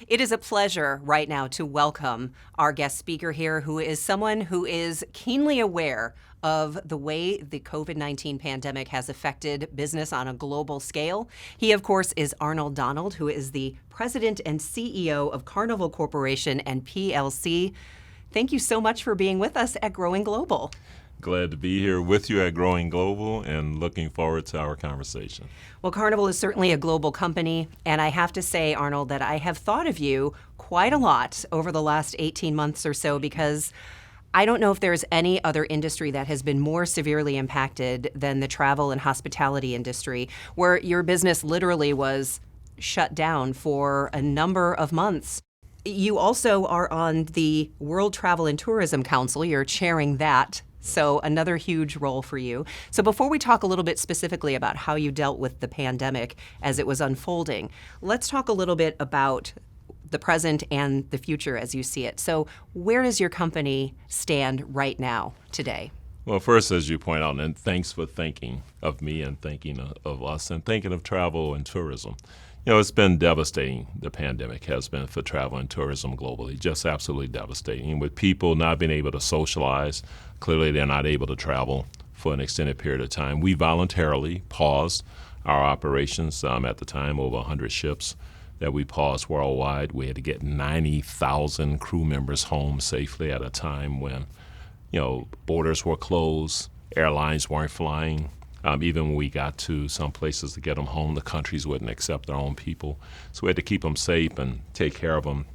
It is a pleasure right now to welcome our guest speaker here, who is someone who is keenly aware of the way the COVID-19 pandemic has affected business on a global scale. He, of course, is Arnold Donald, who is the president and CEO of Carnival Corporation and PLC. Thank you so much for being with us at Growing Global. Glad to be here with you at Growing Global and looking forward to our conversation. Well, Carnival is certainly a global company, and I have to say, Arnold, that I have thought of you quite a lot over the last 18 months or so, because I don't know if there's any other industry that has been more severely impacted than the travel and hospitality industry, where your business literally was shut down for a number of months. You also are on the World Travel and Tourism Council. You're chairing that. So another huge role for you. So before we talk a little bit specifically about how you dealt with the pandemic as it was unfolding, let's talk a little bit about the present and the future as you see it. So where does your company stand right now today? Well, first, as you point out, and thanks for thinking of me and thinking of us and thinking of travel and tourism. You know, it's been devastating. The pandemic has been for travel and tourism globally, just absolutely devastating. With people not being able to socialize, clearly they're not able to travel for an extended period of time. We voluntarily paused our operations at the time, over 100 ships that we paused worldwide. We had to get 90,000 crew members home safely at a time when, you know, borders were closed, airlines weren't flying. Even when we got to some places to get them home, the countries wouldn't accept their own people. So we had to keep them safe and take care of them.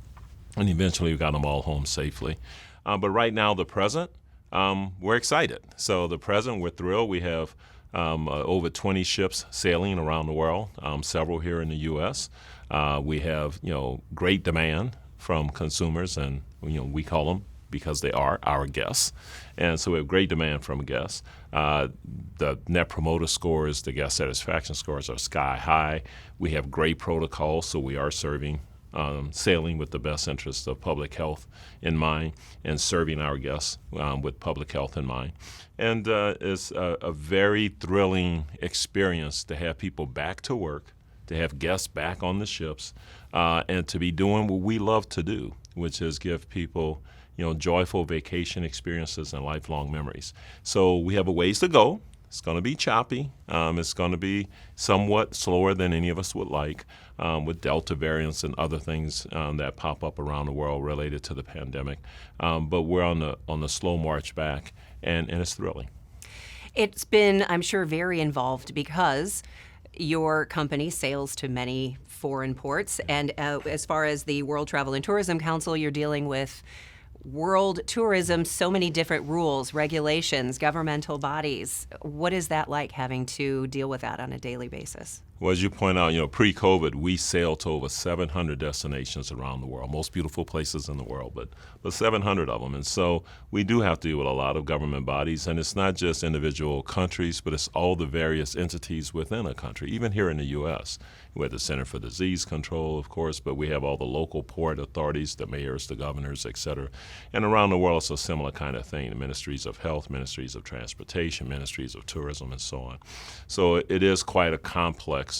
And eventually we got them all home safely. But right now, the present, we're excited. So the present, we're thrilled. We have over 20 ships sailing around the world, several here in the U.S. We have, great demand from consumers, and, we call them because they are our guests. And so we have great demand from guests. The net promoter scores, the guest satisfaction scores are sky high. We have great protocols, so we are sailing with the best interest of public health in mind and serving our guests with public health in mind. And it's a very thrilling experience to have people back to work, to have guests back on the ships, and to be doing what we love to do, which is give people joyful vacation experiences and lifelong memories. So we have a ways to go. It's going to be choppy. It's going to be somewhat slower than any of us would like, with Delta variants and other things that pop up around the world related to the pandemic. But we're on the slow march back, and it's thrilling. It's been, I'm sure, very involved because your company sails to many foreign ports. And as far as the World Travel and Tourism Council, you're dealing with world tourism, so many different rules, regulations, governmental bodies. What is that like, having to deal with that on a daily basis? Well, as you point out, pre-COVID, we sailed to over 700 destinations around the world, most beautiful places in the world, but 700 of them. And so we do have to deal with a lot of government bodies, and it's not just individual countries, but it's all the various entities within a country. Even here in the U.S., we have the Center for Disease Control, of course, but we have all the local port authorities, the mayors, the governors, et cetera. And around the world, it's a similar kind of thing, the ministries of health, ministries of transportation, ministries of tourism, and so on. So it is quite a complex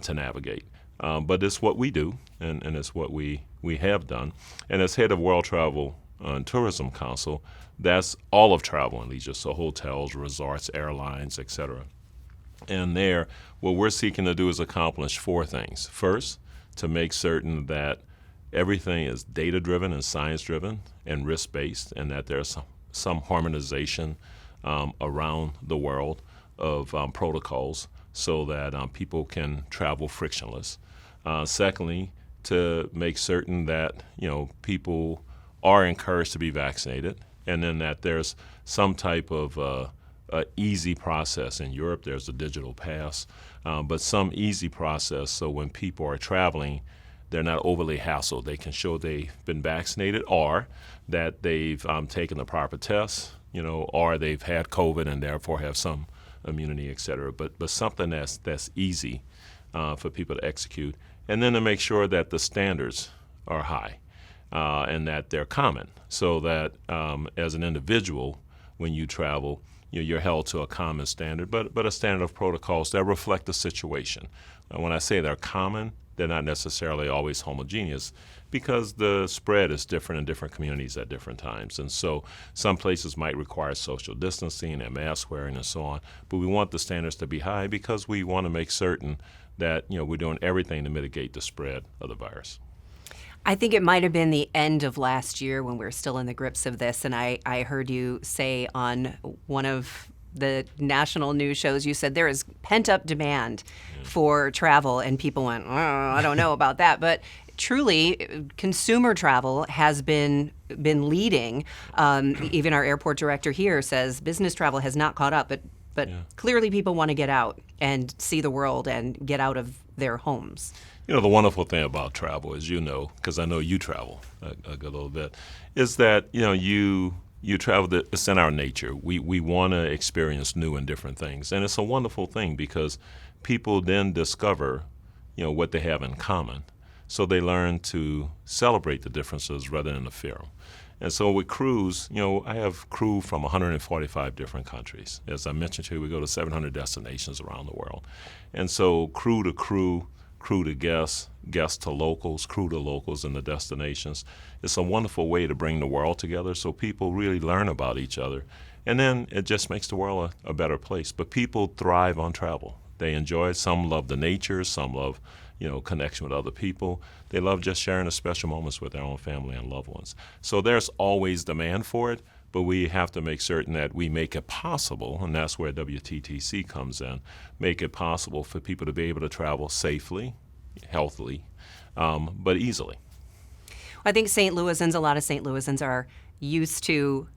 to navigate. But it's what we do, and it's what we have done. And as head of World Travel and Tourism Council, that's all of travel and leisure, so hotels, resorts, airlines, et cetera. And there, what we're seeking to do is accomplish four things. First, to make certain that everything is data-driven and science-driven and risk-based, and that there's some harmonization around the world of protocols so that people can travel frictionless. Secondly, to make certain that people are encouraged to be vaccinated, and then that there's some type of easy process. In Europe, there's a digital pass, but some easy process so when people are traveling, they're not overly hassled. They can show they've been vaccinated, or that they've taken the proper tests, or they've had COVID and therefore have some immunity, et cetera. But something that's easy for people to execute, and then to make sure that the standards are high and that they're common, so that as an individual, when you travel, you're held to a common standard, but a standard of protocols that reflect the situation. When I say they're common, they're not necessarily always homogeneous because the spread is different in different communities at different times. And so some places might require social distancing and mask wearing and so on, but we want the standards to be high because we want to make certain that we're doing everything to mitigate the spread of the virus. I think it might have been the end of last year when we were still in the grips of this, and I heard you say on one of the national news shows, you said there is pent-up demand for travel, and people went, oh, I don't know about that. But truly, consumer travel has been leading. Even our airport director here says business travel has not caught up, but clearly people want to get out and see the world and get out of their homes. The wonderful thing about travel, as you know, because I know you travel a good little bit, is that you travel. It's in our nature. We want to experience new and different things, and it's a wonderful thing because people then discover, what they have in common, so they learn to celebrate the differences rather than to fear them. And so with crews, I have crew from 145 different countries. As I mentioned to you, we go to 700 destinations around the world, and so crew to crew. Crew to guests, guests to locals, crew to locals in the destinations. It's a wonderful way to bring the world together so people really learn about each other. And then it just makes the world a better place. But people thrive on travel. They enjoy it. Some love the nature. Some love, connection with other people. They love just sharing the special moments with their own family and loved ones. So there's always demand for it. But we have to make certain that we make it possible, and that's where WTTC comes in, make it possible for people to be able to travel safely, healthily, but easily. I think a lot of St. Louisans are used to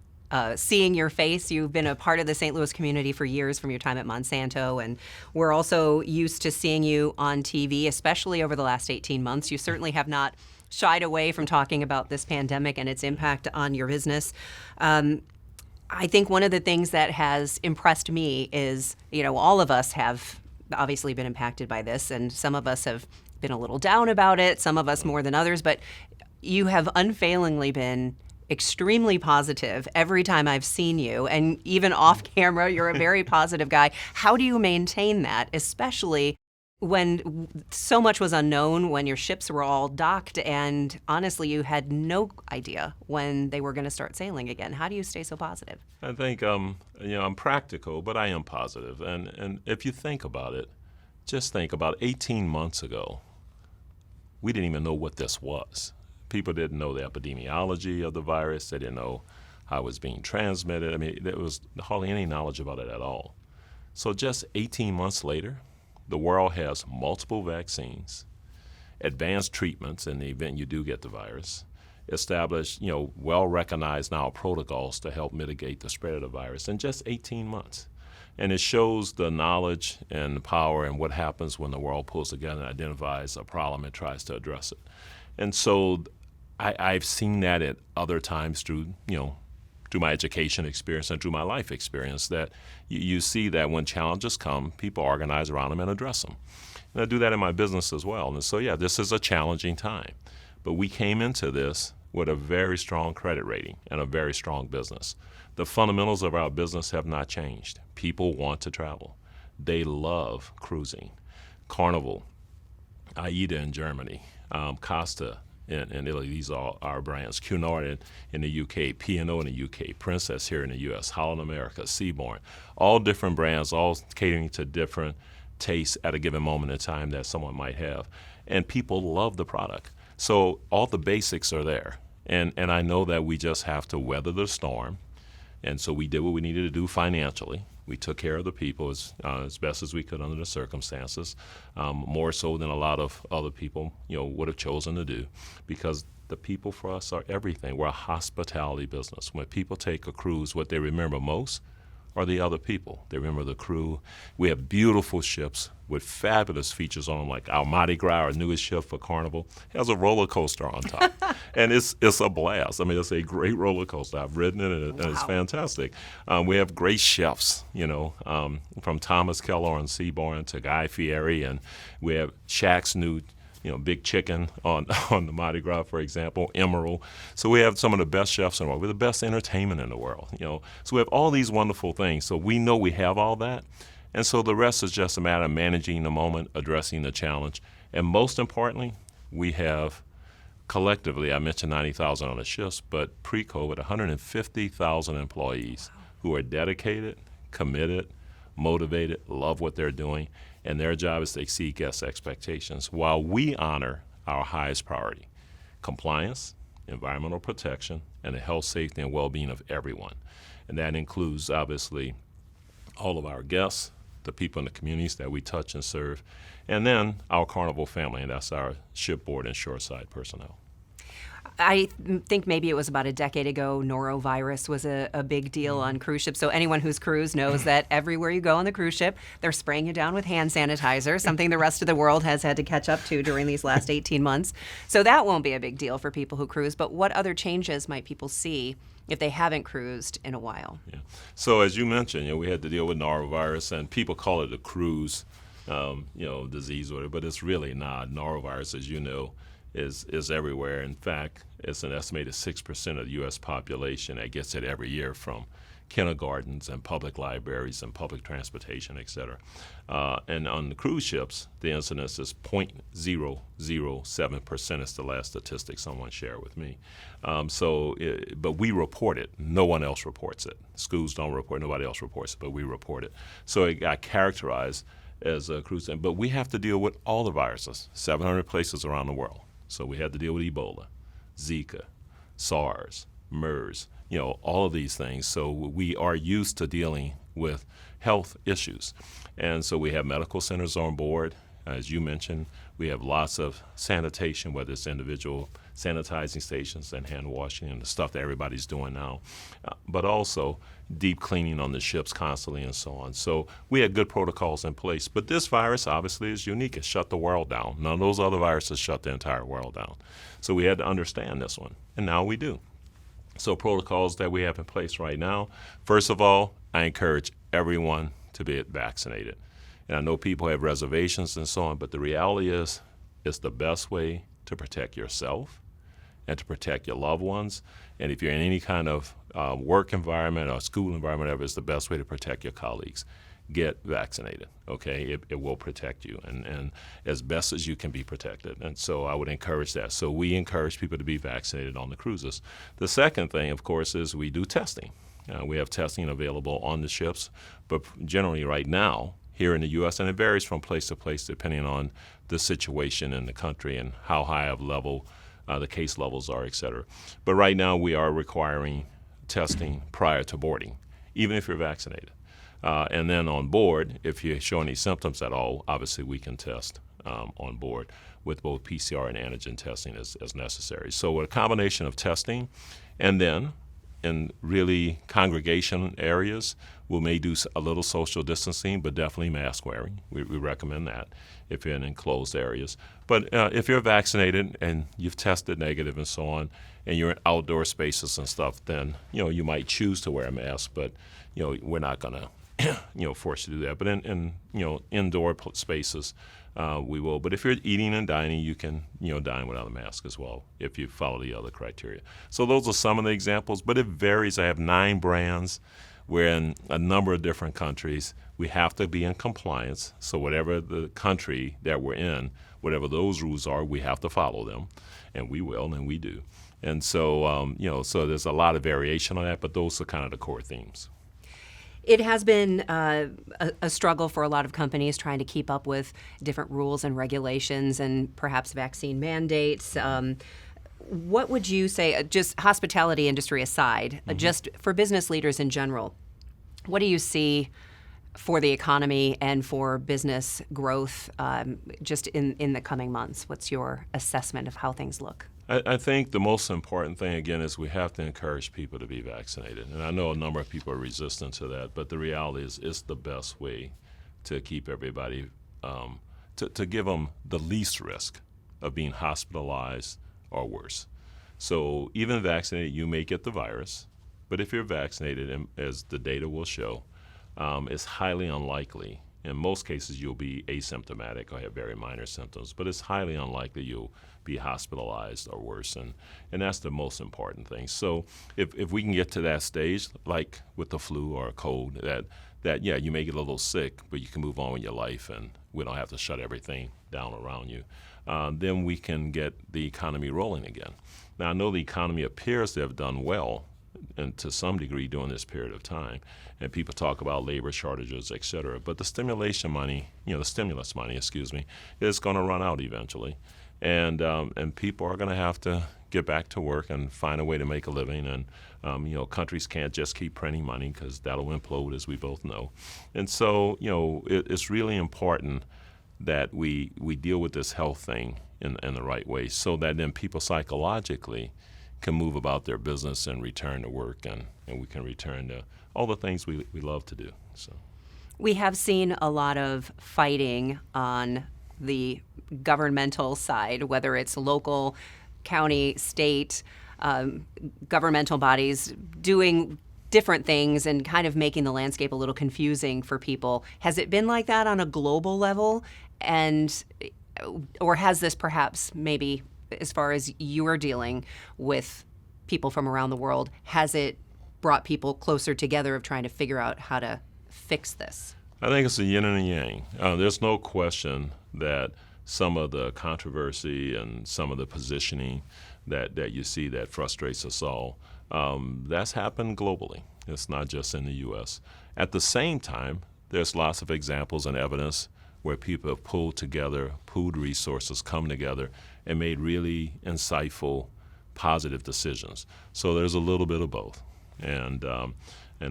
seeing your face. You've been a part of the St. Louis community for years from your time at Monsanto, and we're also used to seeing you on TV, especially over the last 18 months. You certainly have not shied away from talking about this pandemic and its impact on your business. I think one of the things that has impressed me is, all of us have obviously been impacted by this, and some of us have been a little down about it, some of us more than others, but you have unfailingly been extremely positive every time I've seen you, and even off camera, you're a very positive guy. How do you maintain that, especially when so much was unknown, when your ships were all docked, and honestly, you had no idea when they were going to start sailing again? How do you stay so positive? I think, I'm practical, but I am positive. And if you think about it, just think about 18 months ago, we didn't even know what this was. People didn't know the epidemiology of the virus. They didn't know how it was being transmitted. I mean, there was hardly any knowledge about it at all. So just 18 months later, the world has multiple vaccines, advanced treatments in the event you do get the virus, established, well-recognized now protocols to help mitigate the spread of the virus in just 18 months. And it shows the knowledge and the power and what happens when the world pulls together and identifies a problem and tries to address it. And so I've seen that at other times through my education experience and through my life experience, that you see that when challenges come, people organize around them and address them. And I do that in my business as well. And so, this is a challenging time. But we came into this with a very strong credit rating and a very strong business. The fundamentals of our business have not changed. People want to travel. They love cruising. Carnival, AIDA in Germany, Costa in Italy, these are our brands. Cunard in the UK, P&O in the UK, Princess here in the US, Holland America, Seabourn, all different brands, all catering to different tastes at a given moment in time that someone might have. And people love the product. So all the basics are there. And I know that we just have to weather the storm. And so we did what we needed to do financially. We took care of the people as best as we could under the circumstances, more so than a lot of other people, would have chosen to do, because the people for us are everything. We're a hospitality business. When people take a cruise, what they remember most are the other people. They remember the crew. We have beautiful ships with fabulous features on them, like our Mardi Gras, our newest ship for Carnival, has a roller coaster on top. And it's a blast. I mean, it's a great roller coaster. I've ridden it, and it's fantastic. We have great chefs, from Thomas Keller on Seabourn to Guy Fieri, and we have Shaq's new Big Chicken on the Mardi Gras, for example, Emerald. So we have some of the best chefs in the world. We're the best entertainment in the world, So we have all these wonderful things. So we know we have all that. And so the rest is just a matter of managing the moment, addressing the challenge, And most importantly, we have collectively, I mentioned 90,000 on the ships, but pre-COVID, 150,000 employees who are dedicated, committed, motivated, love what they're doing, and their job is to exceed guest expectations while we honor our highest priority: compliance, environmental protection, and the health, safety, and well-being of everyone. And that includes, obviously, all of our guests, the people in the communities that we touch and serve, and then our Carnival family, and that's our shipboard and shoreside personnel. I think maybe it was about a decade ago, Norovirus was a big deal on cruise ships. So anyone who's cruised knows that everywhere you go on the cruise ship, they're spraying you down with hand sanitizer, something the rest of the world has had to catch up to during these last 18 months. So that won't be a big deal for people who cruise. But what other changes might people see if they haven't cruised in a while? Yeah. So as you mentioned, we had to deal with Norovirus, and people call it a cruise disease, but it's really not. Norovirus, as you know, is everywhere. In fact, it's an estimated 6% of the U.S. population that gets it every year from kindergartens and public libraries and public transportation, et cetera. And on the cruise ships, the incidence is 0.007% is the last statistic someone shared with me. But we report it. No one else reports it. Schools don't report it. Nobody else reports it, but we report it. So it got characterized as a cruise. But we have to deal with all the viruses, 700 places around the world. So we had to deal with Ebola, Zika, SARS, MERS, all of these things. So we are used to dealing with health issues. And so we have medical centers on board. As you mentioned, we have lots of sanitation, whether it's individual sanitizing stations and hand washing and the stuff that everybody's doing now, but also deep cleaning on the ships constantly and so on. So we had good protocols in place. But this virus obviously is unique. It shut the world down. None of those other viruses shut the entire world down. So we had to understand this one, and now we do. So protocols that we have in place right now, first of all, I encourage everyone to be vaccinated. And I know people have reservations and so on, but the reality is it's the best way to protect yourself and to protect your loved ones. And if you're in any kind of work environment or school environment, it's the best way to protect your colleagues. Get vaccinated, okay? It will protect you, and as best as you can be protected. And so I would encourage that. So we encourage people to be vaccinated on the cruises. The second thing, of course, is we do testing. We have testing available on the ships, but generally right now, here in the U.S., and it varies from place to place depending on the situation in the country and how high of level the case levels are, et cetera. But right now we are requiring testing prior to boarding, even if you're vaccinated. And then on board, if you show any symptoms at all, obviously we can test on board with both PCR and antigen testing as necessary. So with a combination of testing, and then in really congregation areas, we may do a little social distancing, but definitely mask wearing. We recommend that if you're in enclosed areas. But if you're vaccinated and you've tested negative and so on, and you're in outdoor spaces and stuff, then you might choose to wear a mask, but we're not going to force you to do that. But in indoor spaces, we will. But if you're eating and dining, you can dine without a mask as well if you follow the other criteria. So those are some of the examples, but it varies. I have 9 brands. We're in a number of different countries. We have to be in compliance. So whatever the country that we're in, whatever those rules are, we have to follow them, and we will, and we do. And so so there's a lot of variation on that, but those are kind of the core themes. It has been a struggle for a lot of companies trying to keep up with different rules and regulations and perhaps vaccine mandates. What would you say, just hospitality industry aside, just for business leaders in general, what do you see for the economy and for business growth just in the coming months? What's your assessment of how things look? I think the most important thing, again, is we have to encourage people to be vaccinated. And I know a number of people are resistant to that, but the reality is it's the best way to keep everybody, to give them the least risk of being hospitalized or worse. So even vaccinated, you may get the virus, but if you're vaccinated, and as the data will show, it's highly unlikely In most cases, you'll be asymptomatic or have very minor symptoms, but it's highly unlikely you'll be hospitalized or worse, and that's the most important thing. So if we can get to that stage, like with the flu or a cold, that yeah, you may get a little sick, but you can move on with your life, and we don't have to shut everything down around you, then we can get the economy rolling again. Now, I know the economy appears to have done well, and to some degree during this period of time, and people talk about labor shortages, et cetera, but the stimulus money, is going to run out eventually, and people are going to have to get back to work and find a way to make a living, and countries can't just keep printing money because that'll implode, as we both know. And so it's really important that we deal with this health thing in the right way, so that then people psychologically can move about their business and return to work, and we can return to all the things we love to do. So we have seen a lot of fighting on the governmental side, whether it's local, county, state, governmental bodies doing different things and kind of making the landscape a little confusing for people. Has it been like that on a global level? Or has this perhaps maybe, as far as you are dealing with people from around the world, has it brought people closer together of trying to figure out how to fix this? I think it's a yin and a yang. There's no question that some of the controversy and some of the positioning that you see that frustrates us all, that's happened globally. It's not just in the U.S. At the same time, there's lots of examples and evidence where people have pooled resources, come together, and made really insightful, positive decisions. So there's a little bit of both. And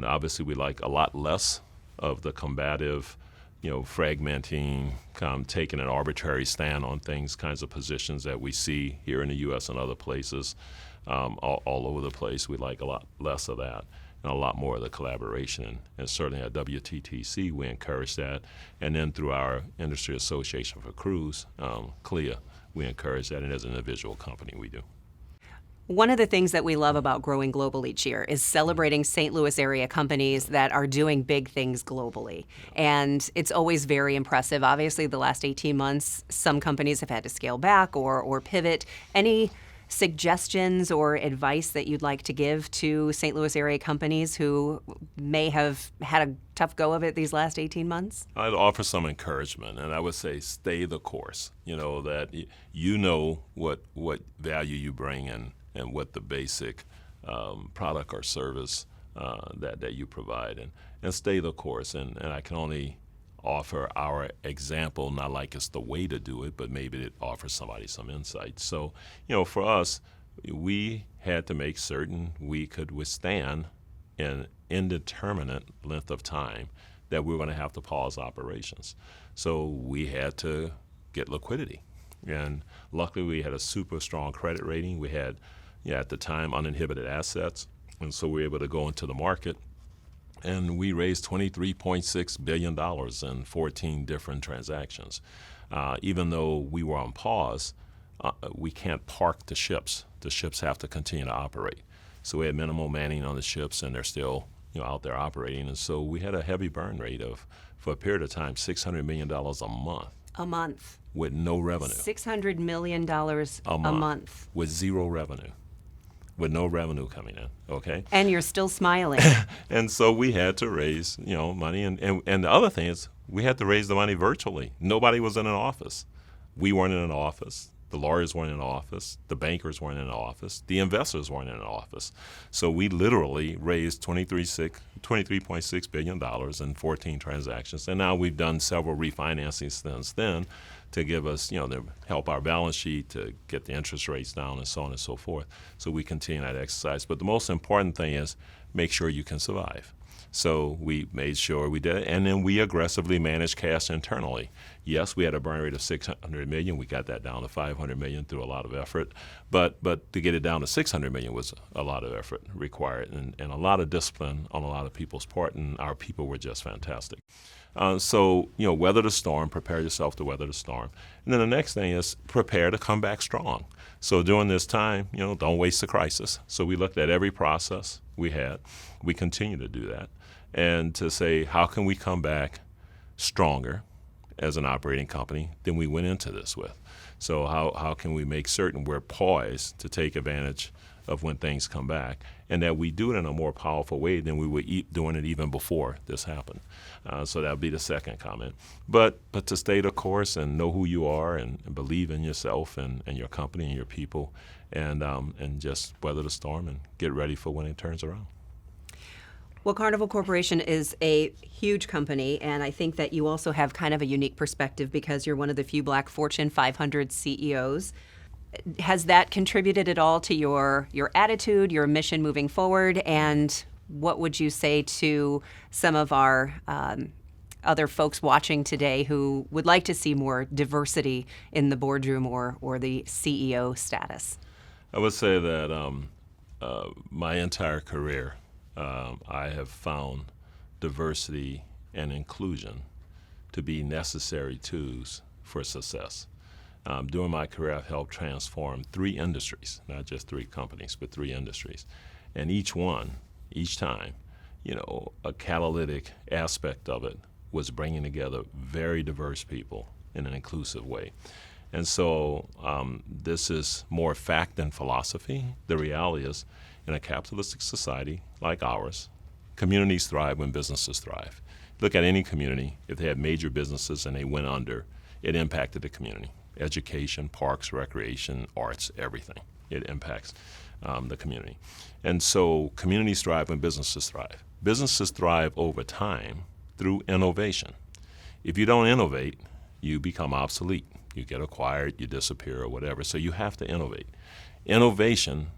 obviously we like a lot less of the combative, fragmenting, taking an arbitrary stand on things, kinds of positions that we see here in the U.S. and other places, all over the place. We like a lot less of that and a lot more of the collaboration. And certainly at WTTC, we encourage that. And then through our Industry Association for Cruise, CLIA, we encourage that. And as an individual company, we do. One of the things that we love about Growing Global each year is celebrating St. Louis area companies that are doing big things globally. And it's always very impressive. Obviously, the last 18 months, some companies have had to scale back or pivot. Any suggestions or advice that you'd like to give to St. Louis area companies who may have had a tough go of it these last 18 months? I'd offer some encouragement, and I would say stay the course. That what value you bring in, and what the basic product or service that you provide, and stay the course. And I can only offer our example, not like it's the way to do it, but maybe it offers somebody some insight. So, for us, we had to make certain we could withstand an indeterminate length of time that we were going to have to pause operations. So we had to get liquidity. And luckily, we had a super strong credit rating. We had, at the time, uninhibited assets. And so we were able to go into the market. And we raised $23.6 billion in 14 different transactions. Even though we were on pause, we can't park the ships. The ships have to continue to operate. So we had minimal manning on the ships, and they're still out there operating. And so we had a heavy burn rate of, for a period of time, $600 million a month. A month. With no revenue. $600 million a month. With zero revenue. With no revenue coming in, okay? And you're still smiling. And so we had to raise, money. And the other thing is we had to raise the money virtually. Nobody was in an office. We weren't in an office. The lawyers weren't in an office. The bankers weren't in an office. The investors weren't in an office. So we literally raised $23.6 billion in 14 transactions. And now we've done several refinancings since then to give us, to help our balance sheet, to get the interest rates down and so on and so forth. So we continue that exercise. But the most important thing is make sure you can survive. So we made sure we did it, and then we aggressively managed cash internally. Yes, we had a burn rate of $600 million. We got that down to $500 million through a lot of effort. But to get it down to $600 million was a lot of effort required, and a lot of discipline on a lot of people's part, and our people were just fantastic. So, weather the storm, prepare yourself to weather the storm. And then the next thing is prepare to come back strong. So during this time, don't waste the crisis. So we looked at every process we had. We continue to do that. And to say, how can we come back stronger as an operating company than we went into this with. So how can we make certain we're poised to take advantage of when things come back, and that we do it in a more powerful way than we were doing it even before this happened. So that would be the second comment. But to stay the course and know who you are and believe in yourself and your company and your people, and just weather the storm and get ready for when it turns around. Well, Carnival Corporation is a huge company, and I think that you also have kind of a unique perspective because you're one of the few Black Fortune 500 CEOs. Has that contributed at all to your attitude, your mission moving forward? And what would you say to some of our other folks watching today who would like to see more diversity in the boardroom or the CEO status? I would say that my entire career, I have found diversity and inclusion to be necessary tools for success. During my career, I've helped transform 3 industries, not just 3 companies, but 3 industries. And each time, a catalytic aspect of it was bringing together very diverse people in an inclusive way. And so this is more fact than philosophy. The reality is, in a capitalistic society like ours, communities thrive when businesses thrive. Look at any community, if they had major businesses and they went under, it impacted the community. Education, parks, recreation, arts, everything. It impacts the community. And so communities thrive when businesses thrive. Businesses thrive over time through innovation. If you don't innovate, you become obsolete. You get acquired, you disappear, or whatever. So you have to innovate. Innovation,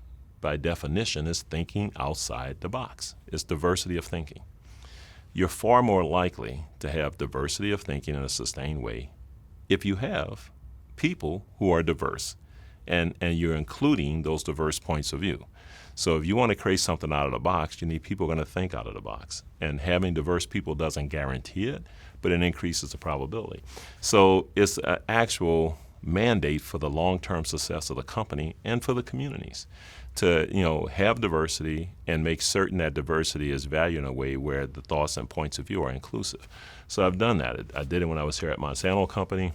by definition, is thinking outside the box. It's diversity of thinking. You're far more likely to have diversity of thinking in a sustained way if you have people who are diverse and you're including those diverse points of view. So if you want to create something out of the box, you need people going to think out of the box. And having diverse people doesn't guarantee it, but it increases the probability. So it's an actual mandate for the long-term success of the company and for the communities to have diversity and make certain that diversity is valued in a way where the thoughts and points of view are inclusive. So I've done that. I did it when I was here at Monsanto Company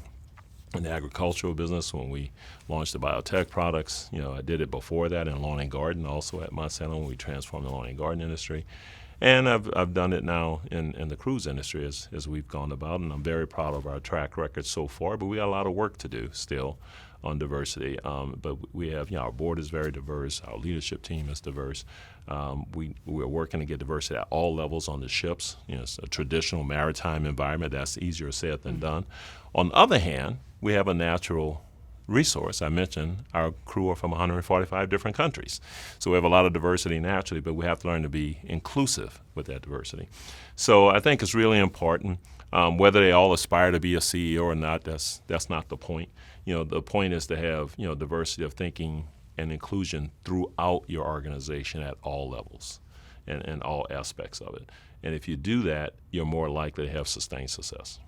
in the agricultural business when we launched the biotech products. I did it before that in lawn and garden, also at Monsanto when we transformed the lawn and garden industry. And I've done it now in the cruise industry as we've gone about, and I'm very proud of our track record so far, but we got a lot of work to do still on diversity. But we have, our board is very diverse, our leadership team is diverse. We're working to get diversity at all levels on the ships. It's a traditional maritime environment. That's easier said than done. On the other hand, we have a natural resource. I mentioned our crew are from 145 different countries. So we have a lot of diversity naturally, but we have to learn to be inclusive with that diversity. So I think it's really important. Whether they all aspire to be a CEO or not, that's not the point. The point is to have, diversity of thinking and inclusion throughout your organization at all levels and all aspects of it. And if you do that, you're more likely to have sustained success.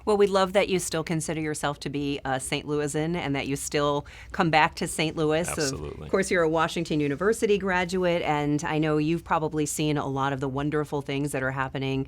Well, we love that you still consider yourself to be a St. Louisan and that you still come back to St. Louis. Absolutely. Of course, you're a Washington University graduate, and I know you've probably seen a lot of the wonderful things that are happening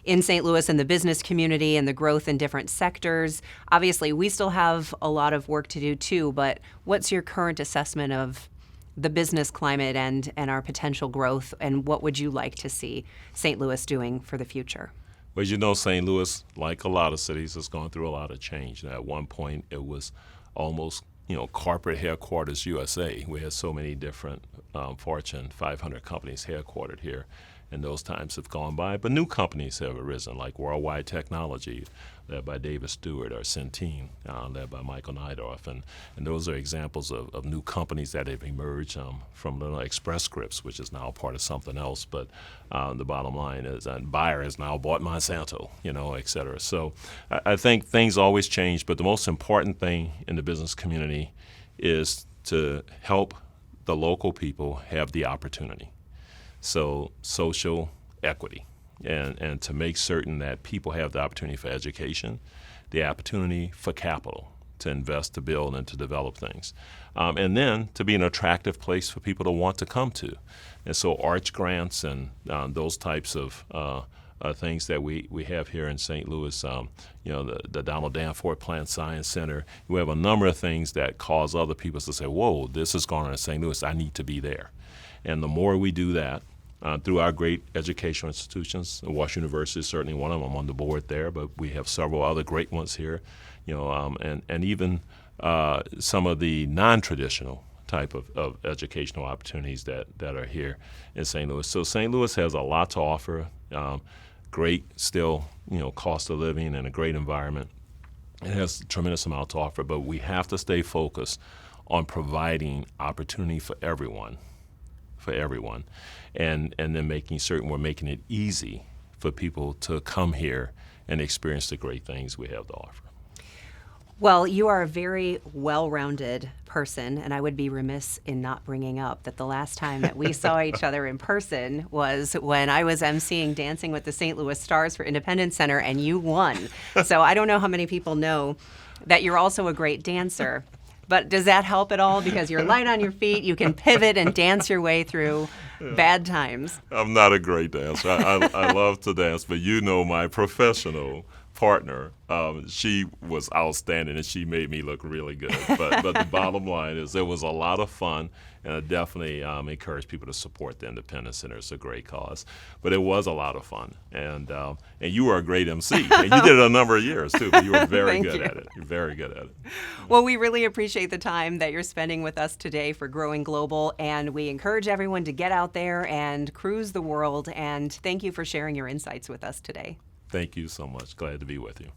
in St. Louis and the business community and the growth in different sectors. Obviously, we still have a lot of work to do too, but what's your current assessment of the business climate and our potential growth, and what would you like to see St. Louis doing for the future? Well, St. Louis, like a lot of cities, has gone through a lot of change. Now, at one point, it was almost, corporate headquarters USA. We had so many different Fortune 500 companies headquartered here, and those times have gone by. But new companies have arisen, like Worldwide Technology, led by David Stewart, or Centene, led by Michael Neidorff. And those are examples of new companies that have emerged from Little Express Scripts, which is now part of something else. But the bottom line is Bayer has now bought Monsanto, et cetera. So I think things always change, but the most important thing in the business community is to help the local people have the opportunity. So social equity. And to make certain that people have the opportunity for education, the opportunity for capital to invest, to build, and to develop things. And then to be an attractive place for people to want to come to. And so arts grants and those types of things that we have here in St. Louis. The Donald Danforth Plant Science Center. We have a number of things that cause other people to say, "Whoa, this is going on in St. Louis. I need to be there." And the more we do that, through our great educational institutions, Washington University is certainly one of them. I'm on the board there, but we have several other great ones here. And even some of the non-traditional type of educational opportunities that are here in St. Louis. So St. Louis has a lot to offer. Great still, cost of living and a great environment. It has a tremendous amount to offer, but we have to stay focused on providing opportunity for everyone, and then making certain we're making it easy for people to come here and experience the great things we have to offer. Well, you are a very well-rounded person, and I would be remiss in not bringing up that the last time that we saw each other in person was when I was emceeing Dancing with the St. Louis Stars for Independence Center, and you won. So I don't know how many people know that you're also a great dancer. But does that help at all? Because you're light on your feet, you can pivot and dance your way through bad times. I'm not a great dancer. I love to dance, but my professional partner, she was outstanding, and she made me look really good. But the bottom line is it was a lot of fun, and I definitely encourage people to support the Independence Center. It's a great cause. But it was a lot of fun, and you were a great MC. And you did it a number of years, too, but you were very good at it. You're very good at it. Well, we really appreciate the time that you're spending with us today for Growing Global, and we encourage everyone to get out there and cruise the world, and thank you for sharing your insights with us today. Thank you so much. Glad to be with you.